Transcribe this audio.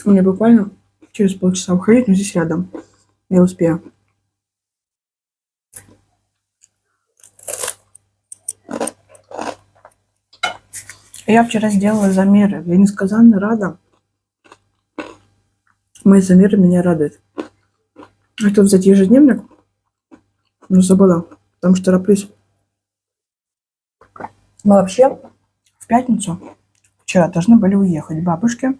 Мне буквально через полчаса уходить, но здесь рядом. Я успею. Я вчера сделала замеры. Я несказанно рада. Мои замеры меня радуют. Хотела взять ежедневник, но забыла, потому что тороплюсь. Мы вообще в пятницу вчера должны были уехать к бабушке.